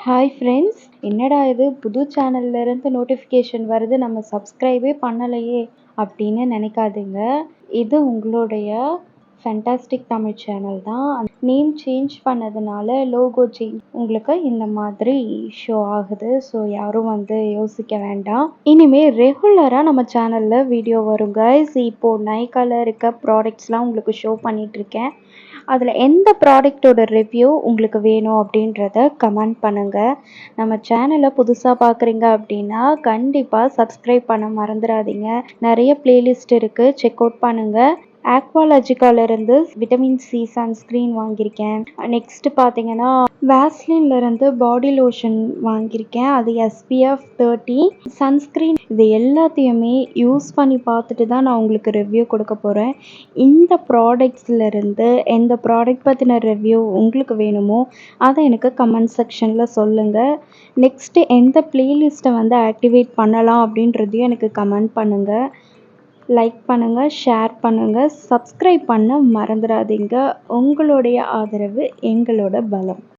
Hi friends, என்னடா இது புது சேனல்லேருந்து நோட்டிஃபிகேஷன் வருது, நம்ம சப்ஸ்கிரைபே பண்ணலையே அப்படின்னு நினைக்காதீங்க. இது உங்களுடைய ஃபேண்டாஸ்டிக் தமிழ் சேனல் தான். நேம் சேஞ்ச் பண்ணதுனால லோகோ சேஞ்ச் உங்களுக்கு இந்த மாதிரி ஷோ ஆகுது. ஸோ யாரும் யோசிக்க வேண்டாம். இனிமேல் ரெகுலராக நம்ம சேனலில் வீடியோ வரும் கைஸ். இப்போது நைக்காவில் இருக்க ப்ராடக்ட்ஸ்லாம் உங்களுக்கு ஷோ பண்ணிகிட்ருக்கேன். அதில் எந்த ப்ராடக்டோட ரிவ்யூ உங்களுக்கு வேணும் அப்படின்றத கமெண்ட் பண்ணுங்கள். நம்ம சேனலை புதுசாக பார்க்குறீங்க அப்படின்னா கண்டிப்பாக சப்ஸ்கிரைப் பண்ண மறந்துடாதீங்க. நிறைய பிளேலிஸ்ட் இருக்குது, செக் அவுட் பண்ணுங்கள். ஆக்வாலஜிக்காலேருந்து விட்டமின் சி சன்ஸ்க்ரீன் வாங்கியிருக்கேன். நெக்ஸ்ட்டு பார்த்தீங்கன்னா வேஸ்லின்லேருந்து பாடி லோஷன் வாங்கியிருக்கேன். அது SPF 30 சன்ஸ்க்ரீன். இது எல்லாத்தையுமே யூஸ் பண்ணி பார்த்துட்டு தான் நான் உங்களுக்கு ரிவ்யூ கொடுக்க போகிறேன். இந்த ப்ராடக்ட்ஸ்லேருந்து எந்த ப்ராடக்ட் பற்றின ரிவ்யூ உங்களுக்கு வேணுமோ அதை எனக்கு கமெண்ட் செக்ஷனில் சொல்லுங்கள். நெக்ஸ்ட்டு எந்த பிளேலிஸ்ட்டை ஆக்டிவேட் பண்ணலாம் அப்படின்றதையும் எனக்கு கமெண்ட் பண்ணுங்கள். லைக் பண்ணுங்கள், ஷேர் பண்ணுங்கள், சப்ஸ்கிரைப் பண்ண மறந்துடாதீங்க. உங்களுடைய ஆதரவு எங்களோட பலம்.